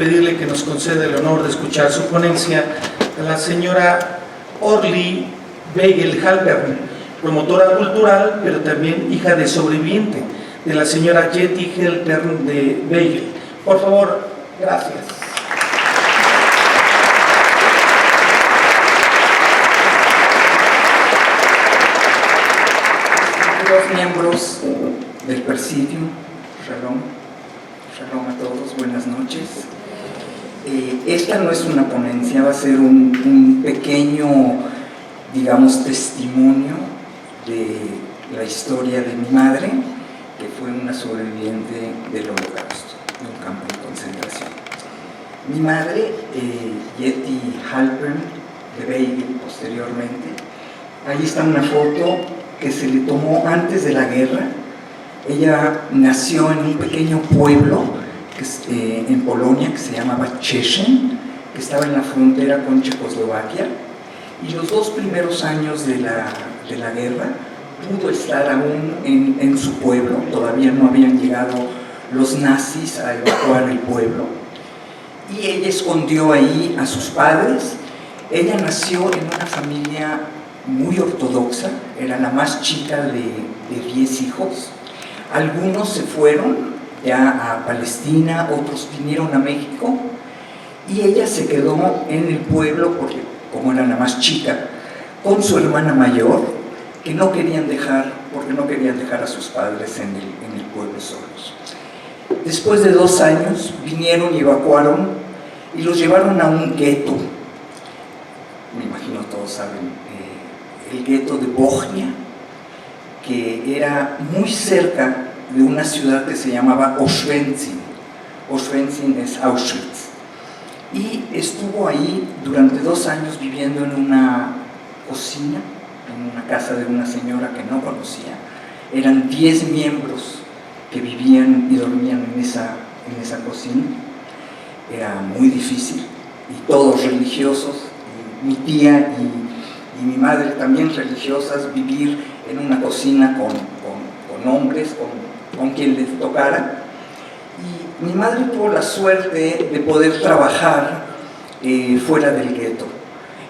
pedirle que nos conceda el honor de escuchar su ponencia a la señora Orly Weigel-Halpern, promotora cultural, pero también hija de sobreviviente de la señora Jetty Halpern de Weigel. Por favor, gracias. Los miembros del presidio, shalom a todos, buenas noches. Esta no es una ponencia, va a ser un pequeño, digamos, testimonio de la historia de mi madre, que fue una sobreviviente del Holocausto, de un campo de concentración. Mi madre, Jetty Halpern de Weigel, posteriormente, ahí está una foto que se le tomó antes de la guerra. Ella nació en un pequeño pueblo en Polonia que se llamaba Szczecin, que estaba en la frontera con Checoslovaquia, y los 2 primeros años de la guerra pudo estar aún en su pueblo. Todavía no habían llegado los nazis a evacuar el pueblo, y ella escondió ahí a sus padres. Ella nació en una familia muy ortodoxa, era la más chica de 10 hijos. Algunos se fueron ya a Palestina, otros vinieron a México, y ella se quedó en el pueblo porque, como era la más chica, con su hermana mayor, que no querían dejar, porque no querían dejar a sus padres en el pueblo solos. Después de 2 años vinieron y evacuaron y los llevaron a un gueto. Me imagino todos saben, el gueto de Bochnia, que era muy cerca de una ciudad que se llamaba Oswiecim. Oswiecim es Auschwitz. Y estuvo ahí durante 2 años viviendo en una cocina, en una casa de una señora que no conocía. Eran 10 miembros que vivían y dormían en esa cocina. Era muy difícil, y todos religiosos, y mi tía y mi madre también religiosas, vivir en una cocina con hombres, con quien les tocara. Y mi madre tuvo la suerte de poder trabajar fuera del gueto.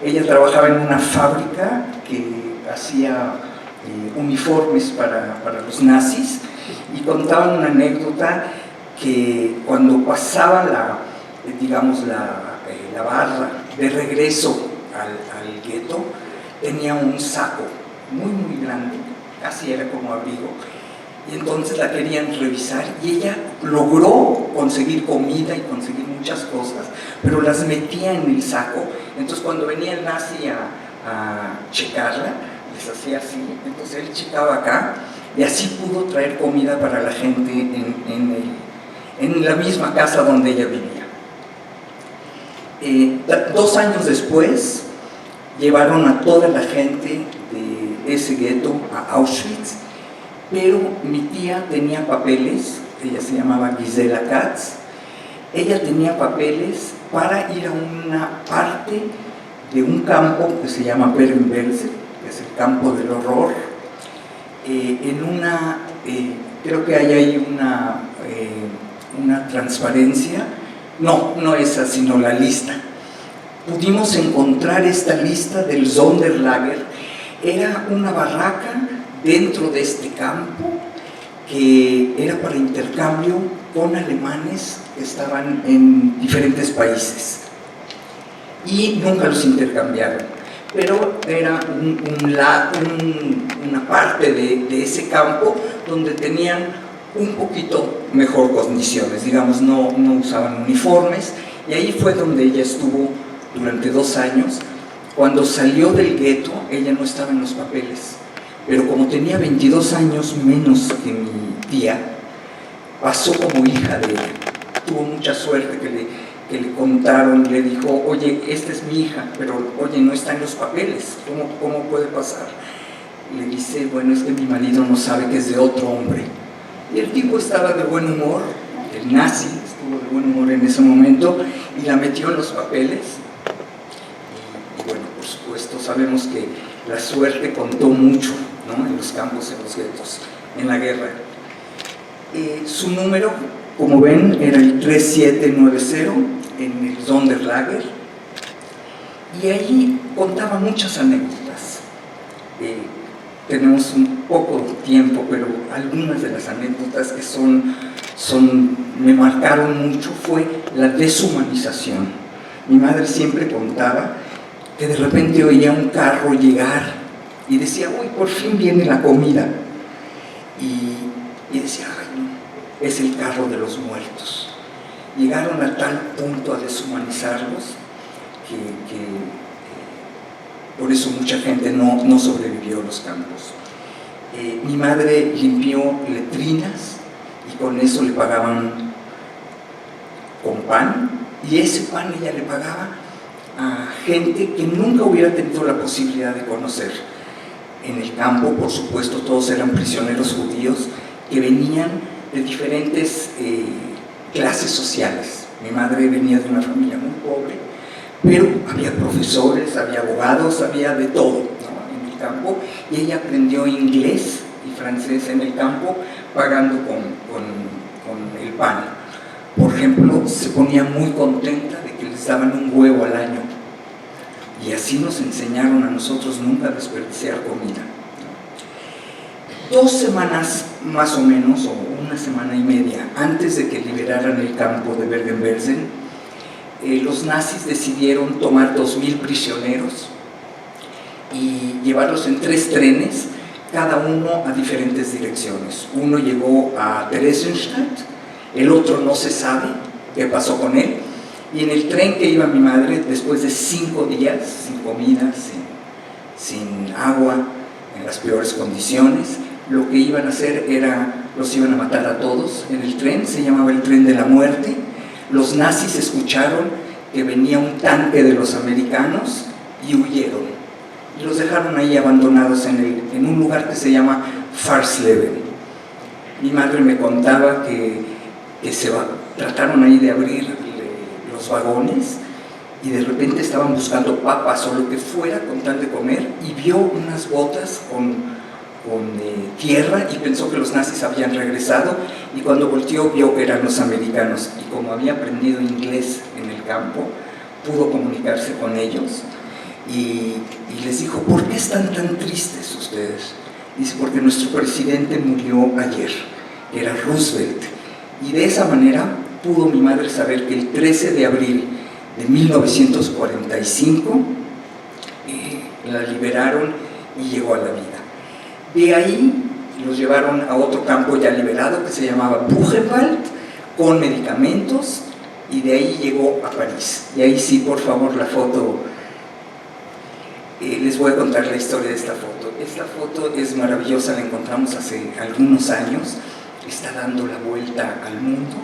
Ella trabajaba en una fábrica que hacía uniformes para los nazis, y contaba una anécdota que cuando pasaba la barra de regreso al gueto, tenía un saco muy grande, casi era como abrigo, y entonces la querían revisar, y ella logró conseguir comida y conseguir muchas cosas, pero las metía en el saco. Entonces cuando venía el nazi a checarla, les hacía así, entonces él checaba acá, y así pudo traer comida para la gente en la misma casa donde ella vivía. 2 años después llevaron a toda la gente de ese gueto a Auschwitz, pero mi tía tenía papeles. Ella se llamaba Gisela Katz. Ella tenía papeles para ir a una parte de un campo que se llama Bergen-Belsen, que es el campo del horror, creo que hay ahí una transparencia. No esa, sino la lista. Pudimos encontrar esta lista del Sonderlager. Era una barraca dentro de este campo que era para intercambio con alemanes que estaban en diferentes países, y nunca los intercambiaron, pero era una parte de ese campo donde tenían un poquito mejor condiciones, digamos, no usaban uniformes, y ahí fue donde ella estuvo durante 2 años. Cuando salió del gueto, ella no estaba en los papeles, pero como tenía 22 años menos que mi tía, pasó como hija de ella. Tuvo mucha suerte que le contaron, le dijo: oye, esta es mi hija, pero oye, no está en los papeles, ¿cómo puede pasar? Le dice: bueno, es que mi marido no sabe que es de otro hombre. Y el tipo estaba de buen humor, el nazi estuvo de buen humor en ese momento, y la metió en los papeles. Y bueno, por supuesto, sabemos que la suerte contó mucho, ¿no?, en los campos, en los guetos, en la guerra. Su número, como ven, era el 3790, en el Sonderlager, y ahí contaba muchas anécdotas. Tenemos un poco de tiempo, pero algunas de las anécdotas que me marcaron mucho fue la deshumanización. Mi madre siempre contaba que de repente oía un carro llegar y decía, uy, por fin viene la comida. Y decía, ay, no, es el carro de los muertos. Llegaron a tal punto a deshumanizarlos que por eso mucha gente no sobrevivió a los campos. Mi madre limpió letrinas y con eso le pagaban con pan, y ese pan ella le pagaba a gente que nunca hubiera tenido la posibilidad de conocer. En el campo, por supuesto, todos eran prisioneros judíos que venían de diferentes clases sociales. Mi madre venía de una familia muy pobre, pero había profesores, había abogados, había de todo, ¿no?, en el campo, y ella aprendió inglés y francés en el campo pagando con el pan. Por ejemplo, se ponía muy contenta de que les daban un huevo al año, y así nos enseñaron a nosotros nunca a desperdiciar comida. 2 semanas más o menos, o 1 semana y media antes de que liberaran el campo de Bergen-Belsen, los nazis decidieron tomar 2.000 prisioneros y llevarlos en 3 trenes, cada uno a diferentes direcciones. Uno llegó a Theresienstadt, el otro no se sabe qué pasó con él, y en el tren que iba mi madre, después de 5 días, sin comida, sin agua, en las peores condiciones, lo que iban a hacer era, los iban a matar a todos en el tren. Se llamaba el tren de la muerte. Los nazis escucharon que venía un tanque de los americanos y huyeron, y los dejaron ahí abandonados en un lugar que se llama Farsleben. Mi madre me contaba que trataron ahí de abrir los vagones y de repente estaban buscando papas o lo que fuera con tal de comer, y vio unas botas con tierra y pensó que los nazis habían regresado, y cuando volteó vio que eran los americanos, y como había aprendido inglés en el campo pudo comunicarse con ellos y les dijo, ¿por qué están tan tristes ustedes? Dice, porque nuestro presidente murió ayer, que era Roosevelt. Y de esa manera pudo mi madre saber que el 13 de abril de 1945 la liberaron y llegó a la vida. De ahí los llevaron a otro campo ya liberado que se llamaba Buchenwald, con medicamentos, y de ahí llegó a París. Y ahí sí, por favor, la foto. Les voy a contar la historia de esta foto. Esta foto es maravillosa, la encontramos hace algunos años, está dando la vuelta al mundo.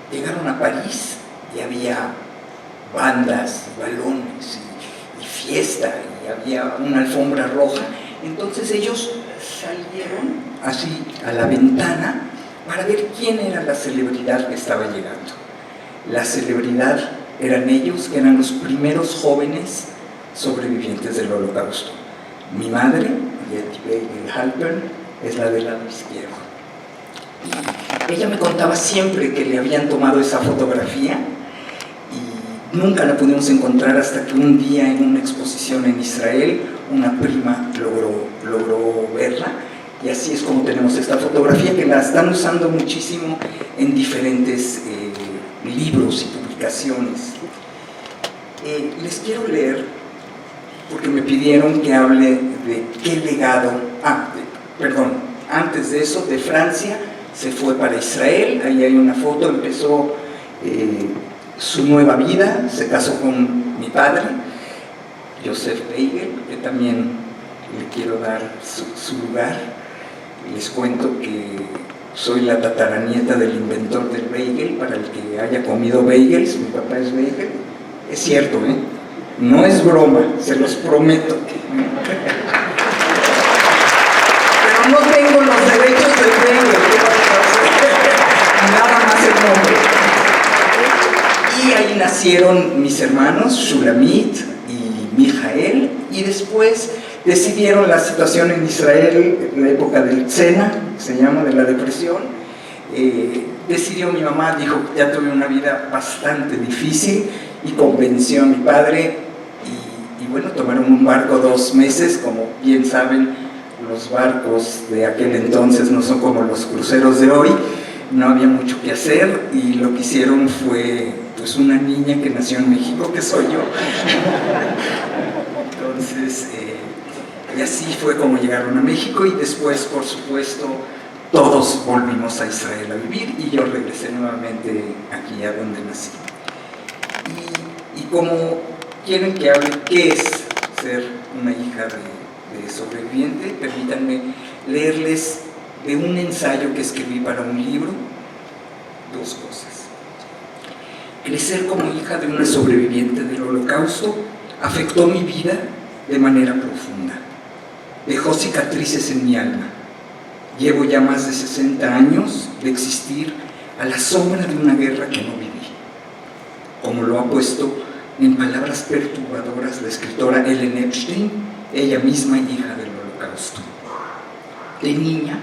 Llegaron a París y había bandas, balones y fiesta, y había una alfombra roja. Entonces ellos salieron así a la ventana para ver quién era la celebridad que estaba llegando. La celebridad eran ellos, que eran los primeros jóvenes sobrevivientes del Holocausto. Mi madre, Yeti Weigel-Halpern, es la del lado izquierdo. Y ella me contaba siempre que le habían tomado esa fotografía y nunca la pudimos encontrar hasta que un día en una exposición en Israel una prima logró verla, y así es como tenemos esta fotografía, que la están usando muchísimo en diferentes libros y publicaciones. Les quiero leer, porque me pidieron que hable de qué legado, antes de eso, de Francia se fue para Israel. Ahí hay una foto, empezó su nueva vida, se casó con mi padre, Joseph Weigel, que también le quiero dar su lugar. Les cuento que soy la tataranieta del inventor del bagel. Para el que haya comido bagels, mi papá es Weigel. Es cierto, no es broma, se los prometo. Pero no tengo los derechos del bagel, nada más el nombre. Y ahí nacieron mis hermanos, Shulamit y Mijael, y después decidieron la situación en Israel, en la época del Tzena, se llama, de la depresión, decidió mi mamá, dijo, ya tuve una vida bastante difícil, y convenció a mi padre, y bueno, tomaron un barco 2 meses. Como bien saben, los barcos de aquel entonces no son como los cruceros de hoy, no había mucho que hacer, y lo que hicieron fue pues una niña que nació en México, que soy yo. Entonces, y así fue como llegaron a México, y después, por supuesto, todos volvimos a Israel a vivir, y yo regresé nuevamente aquí a donde nací. Y como quieren que hable qué es ser una hija de sobreviviente, permítanme leerles de un ensayo que escribí para un libro 2 cosas. Crecer como hija de una sobreviviente del Holocausto afectó mi vida de manera profunda. Dejó cicatrices en mi alma. Llevo ya más de 60 años de existir a la sombra de una guerra que no viví. Como lo ha puesto en palabras perturbadoras la escritora Ellen Epstein, ella misma hija del Holocausto. De niña,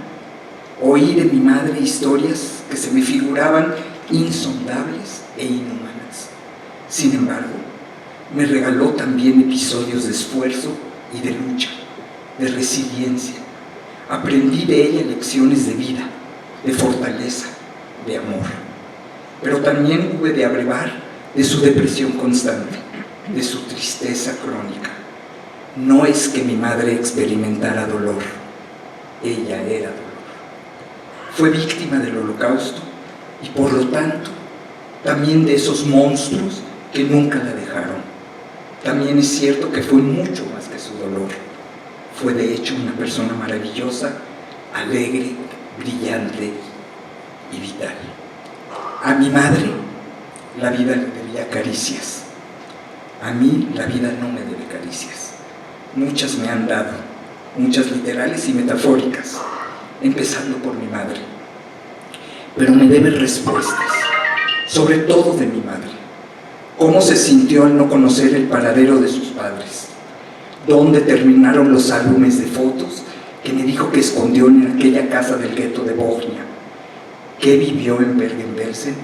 oí de mi madre historias que se me figuraban insondables e inhumanas. Sin embargo, me regaló también episodios de esfuerzo y de lucha, de resiliencia. Aprendí de ella lecciones de vida, de fortaleza, de amor. Pero también hube de abrevar de su depresión constante, de su tristeza crónica. No es que mi madre experimentara dolor, ella era dolor. Fue víctima del Holocausto y por lo tanto también de esos monstruos que nunca la dejaron. También es cierto que fue mucho más que su dolor. Fue de hecho una persona maravillosa, alegre, brillante y vital. A mi madre la vida le debía caricias. A mí la vida no me debe caricias. Muchas me han dado, muchas literales y metafóricas, empezando por mi madre. Pero me debe respuestas, sobre todo de mi madre. ¿Cómo se sintió al no conocer el paradero de sus padres? ¿Dónde terminaron los álbumes de fotos que me dijo que escondió en aquella casa del gueto de Bosnia? ¿Qué vivió en Bergen-Belsen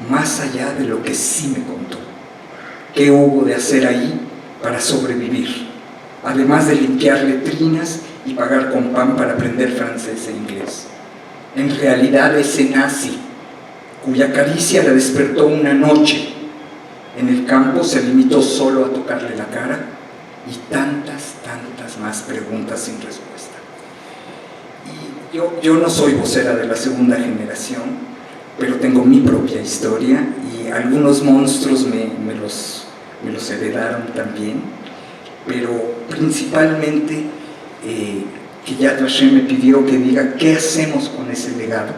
más allá de lo que sí me contó? ¿Qué hubo de hacer ahí para sobrevivir? Además de limpiar letrinas y pagar con pan para aprender francés e inglés. En realidad ese nazi, cuya caricia la despertó una noche en el campo, se limitó solo a tocarle la cara, y tantas más preguntas sin respuesta. Y yo no soy vocera de la segunda generación, pero tengo mi propia historia, y algunos monstruos me los heredaron también, pero principalmente que Yad Vashem me pidió que diga qué hacemos con ese legado.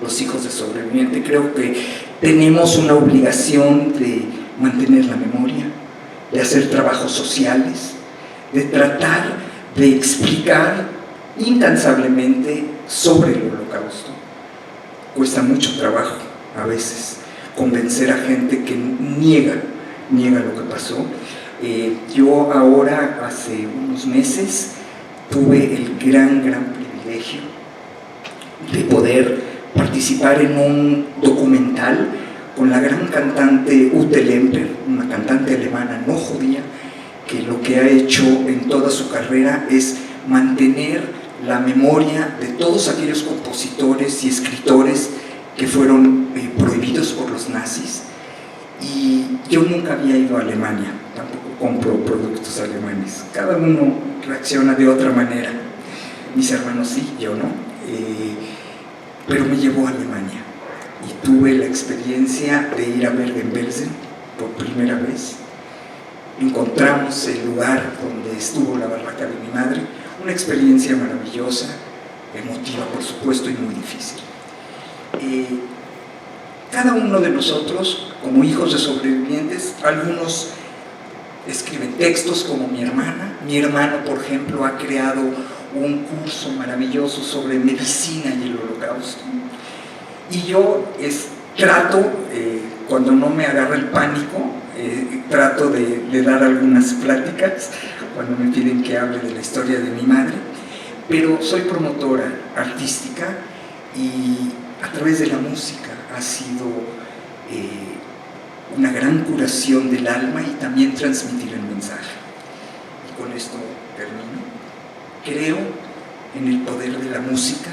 Los hijos de sobreviviente creo que tenemos una obligación de mantener la memoria, de hacer trabajos sociales, de tratar de explicar incansablemente sobre el Holocausto. Cuesta mucho trabajo a veces convencer a gente que niega lo que pasó. Yo ahora, hace unos meses, tuve el gran privilegio de poder participar en un documental con la gran cantante Ute Lemper, una cantante alemana no judía, que lo que ha hecho en toda su carrera es mantener la memoria de todos aquellos compositores y escritores que fueron prohibidos por los nazis. Y yo nunca había ido a Alemania, tampoco compro productos alemanes, cada uno reacciona de otra manera. Mis hermanos sí, yo no, pero me llevó a Alemania y tuve la experiencia de ir a Bergen-Belsen por primera vez. Encontramos el lugar donde estuvo la barraca de mi madre, una experiencia maravillosa, emotiva por supuesto y muy difícil. Cada uno de nosotros, como hijos de sobrevivientes, algunos escriben textos como mi hermana. Mi hermano, por ejemplo, ha creado un curso maravilloso sobre medicina y el Holocausto. Y yo trato, cuando no me agarra el pánico, trato de dar algunas pláticas cuando me piden que hable de la historia de mi madre, pero soy promotora artística y a través de la música ha sido una gran curación del alma y también transmitir el mensaje. Y con esto termino. Creo en el poder de la música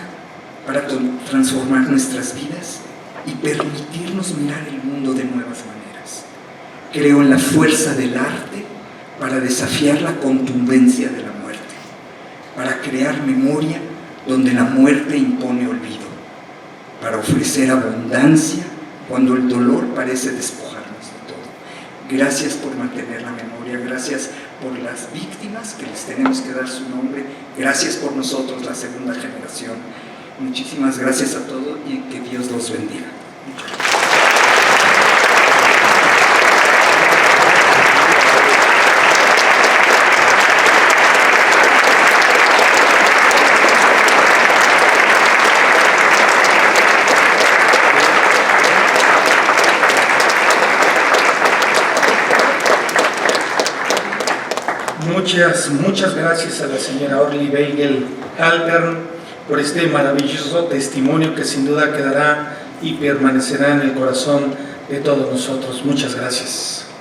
para transformar nuestras vidas y permitirnos mirar el mundo de nuevas maneras. Creo en la fuerza del arte para desafiar la contundencia de la muerte, para crear memoria donde la muerte impone olvido, para ofrecer abundancia cuando el dolor parece despojarnos de todo. Gracias por mantener la memoria, gracias por las víctimas que les tenemos que dar su nombre, gracias por nosotros, la segunda generación. Muchísimas gracias a todos y que Dios los bendiga. Muchas gracias a la señora Orly Weigel Halpern por este maravilloso testimonio que sin duda quedará y permanecerá en el corazón de todos nosotros. Muchas gracias.